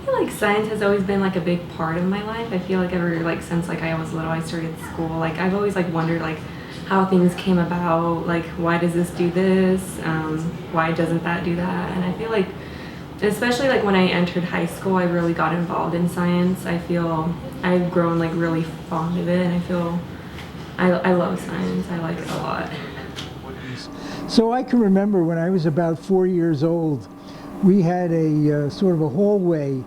feel like science has always been like a big part of my life. I feel like ever like since like I was little, I started school. Like I've always like wondered like how things came about. Like why does this do this? Why doesn't that do that? And I feel like, especially like when I entered high school, I really got involved in science. I feel I've grown like really fond of it, and I feel I love science. I like it a lot. So I can remember when I was about 4 years old, we had a sort of a hallway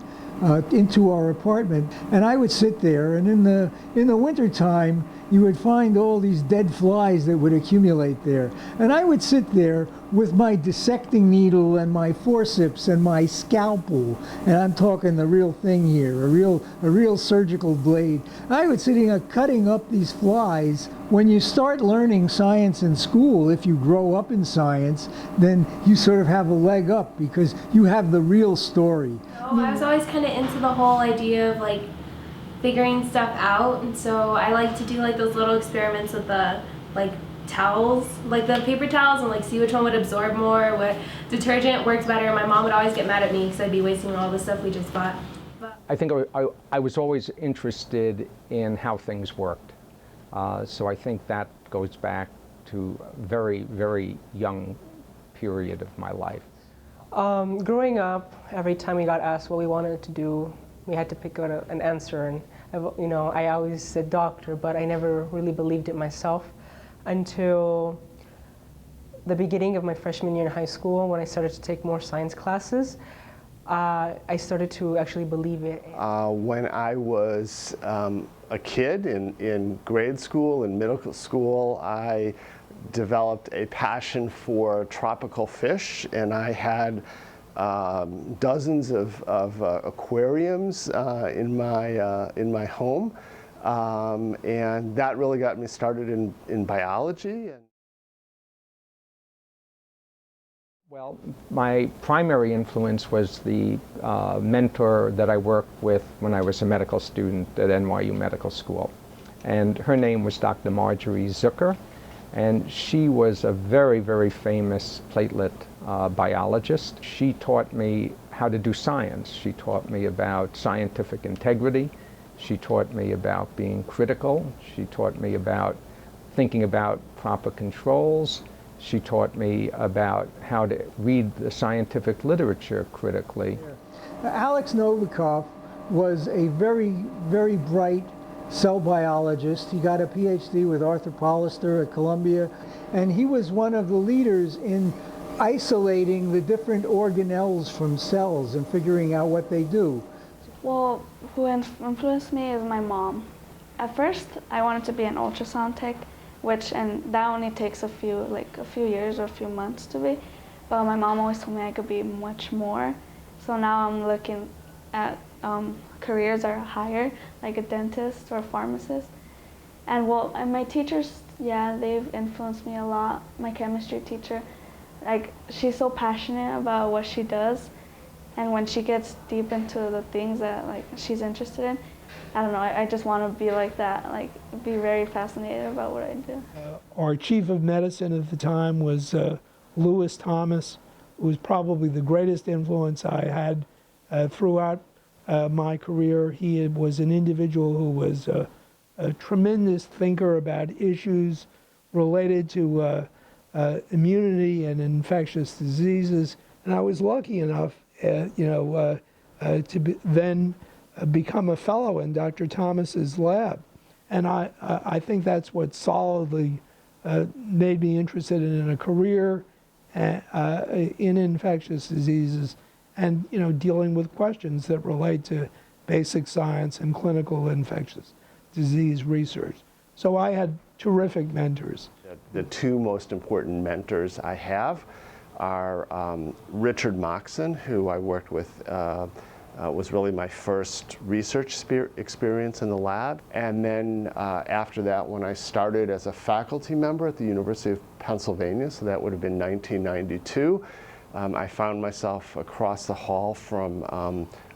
into our apartment, and I would sit there, and in the wintertime you would find all these dead flies that would accumulate there, and I would sit there with my dissecting needle and my forceps and my scalpel, and I'm talking the real thing here, a real surgical blade. I would sitting cutting up these flies. When you start learning science in school, if you grow up in science, then you sort of have a leg up because you have the real story. I was always kind of into the whole idea of like figuring stuff out, and so I like to do like those little experiments with the like towels, like the paper towels, and like see which one would absorb more, what detergent works better. My mom would always get mad at me because I'd be wasting all the stuff we just bought. I think I was always interested in how things worked. So I think that goes back to a very, very young period of my life. Growing up, every time we got asked what we wanted to do, we had to pick out an answer. And I always said doctor, but I never really believed it myself until the beginning of my freshman year in high school, when I started to take more science classes. I started to actually believe it. When I was a kid in grade school and middle school, I developed a passion for tropical fish, and I had dozens of aquariums in my home, and that really got me started in biology. Well, my primary influence was the mentor that I worked with when I was a medical student at NYU Medical School. And her name was Dr. Marjorie Zucker, and she was a very, very famous platelet biologist. She taught me how to do science. She taught me about scientific integrity. She taught me about being critical. She taught me about thinking about proper controls. She taught me about how to read the scientific literature critically. Alex Novikov was a very, very bright cell biologist. He got a PhD with Arthur Pallister at Columbia, and he was one of the leaders in isolating the different organelles from cells and figuring out what they do. Well, who influenced me is my mom. At first, I wanted to be an ultrasound tech, and that only takes a few years or a few months to be. But my mom always told me I could be much more. So now I'm looking at careers that are higher, like a dentist or a pharmacist. And my teachers, yeah, they've influenced me a lot. My chemistry teacher, like, she's so passionate about what she does, and when she gets deep into the things that like she's interested in, I don't know, I just want to be like that, like be very fascinated about what I do. Our chief of medicine at the time was Lewis Thomas, who was probably the greatest influence I had throughout my career. He was an individual who was a tremendous thinker about issues related to immunity and infectious diseases, and I was lucky enough, to then become a fellow in Dr. Thomas's lab, and I think that's what solidly made me interested in a career in infectious diseases, and dealing with questions that relate to basic science and clinical infectious disease research. So I had terrific mentors. The two most important mentors I have are Richard Moxon, who I worked with, was really my first research experience in the lab. And then after that, when I started as a faculty member at the University of Pennsylvania, so that would have been 1992, I found myself across the hall from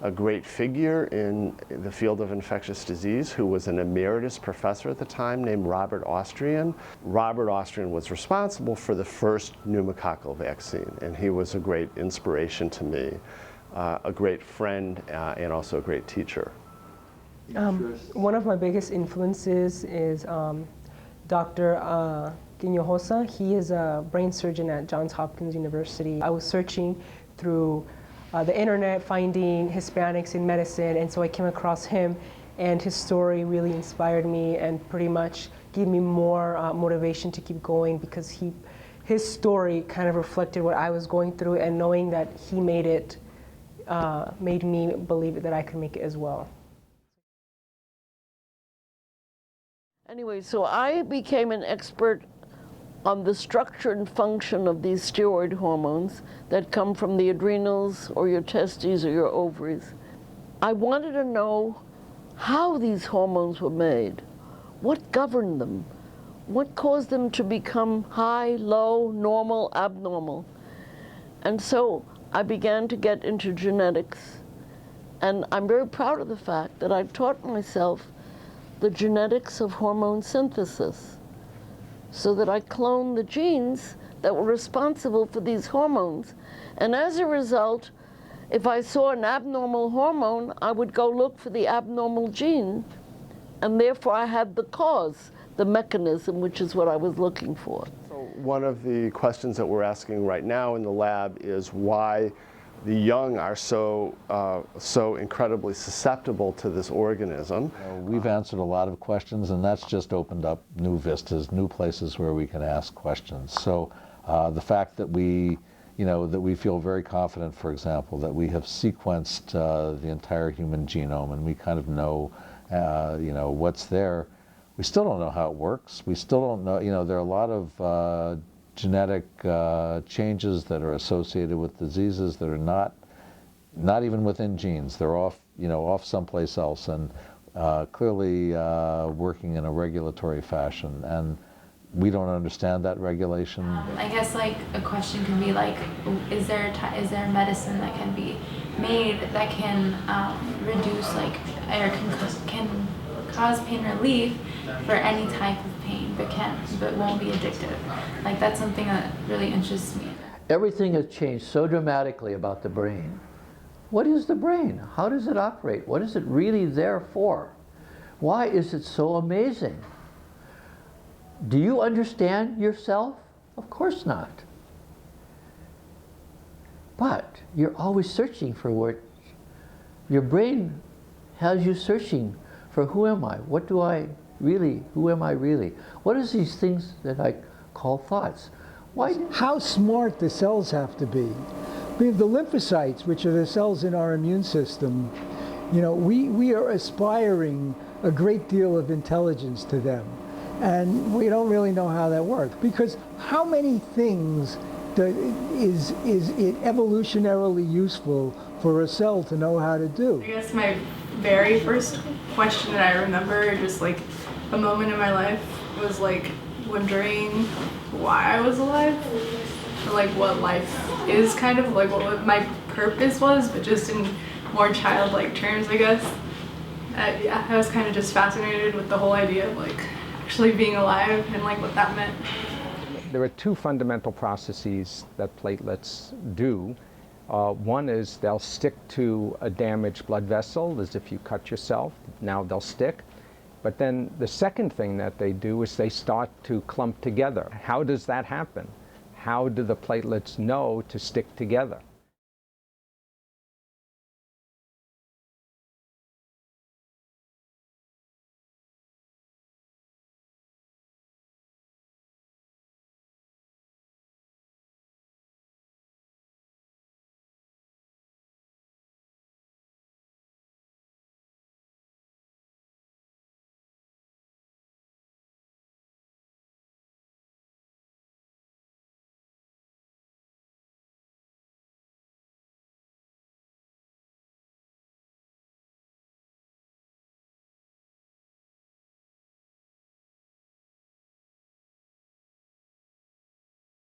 a great figure in the field of infectious disease who was an emeritus professor at the time named Robert Austrian. Robert Austrian was responsible for the first pneumococcal vaccine, and he was a great inspiration to me. a great friend and also a great teacher. One of my biggest influences is Dr. Quinojosa. He is a brain surgeon at Johns Hopkins University. I was searching through the internet, finding Hispanics in medicine, and so I came across him, and his story really inspired me and pretty much gave me more motivation to keep going, because his story kind of reflected what I was going through, and knowing that he made it made me believe that I could make it as well. Anyway, so I became an expert on the structure and function of these steroid hormones that come from the adrenals or your testes or your ovaries. I wanted to know how these hormones were made, what governed them, what caused them to become high, low, normal, abnormal. And so I began to get into genetics. And I'm very proud of the fact that I taught myself the genetics of hormone synthesis, so that I cloned the genes that were responsible for these hormones. And as a result, if I saw an abnormal hormone, I would go look for the abnormal gene, and therefore I had the cause, the mechanism, which is what I was looking for. So one of the questions that we're asking right now in the lab is why the young are so incredibly susceptible to this organism. We've answered a lot of questions, and that's just opened up new vistas, new places where we can ask questions. So the fact that we feel very confident, for example, that we have sequenced the entire human genome and we kind of know, what's there. We still don't know how it works. We still don't know, there are a lot of genetic changes that are associated with diseases that are not even within genes. They're off someplace else, and clearly working in a regulatory fashion. And we don't understand that regulation. I guess like a question can be like, is there medicine that can be made that can reduce like, or can cause pain relief for any type of pain, but won't be addictive? Like that's something that really interests me. Everything has changed so dramatically about the brain. What is the brain? How does it operate? What is it really there for? Why is it so amazing? Do you understand yourself? Of course not. But you're always searching for what your brain has you searching for. Who am I? What do I really? Who am I really? What is these things that I call thoughts? Why? How smart the cells have to be. We have the lymphocytes, which are the cells in our immune system. We are aspiring a great deal of intelligence to them. And we don't really know how that works, because how many things is it evolutionarily useful for a cell to know how to do? I guess my very first question that I remember, just like a moment in my life, was like wondering why I was alive, or like what life is, kind of like what my purpose was, but just in more childlike terms, I guess. Yeah, I was kind of just fascinated with the whole idea of like actually being alive and like what that meant. There are two fundamental processes that platelets do. One is they'll stick to a damaged blood vessel, as if you cut yourself. Now they'll stick. But then the second thing that they do is they start to clump together. How does that happen? How do the platelets know to stick together?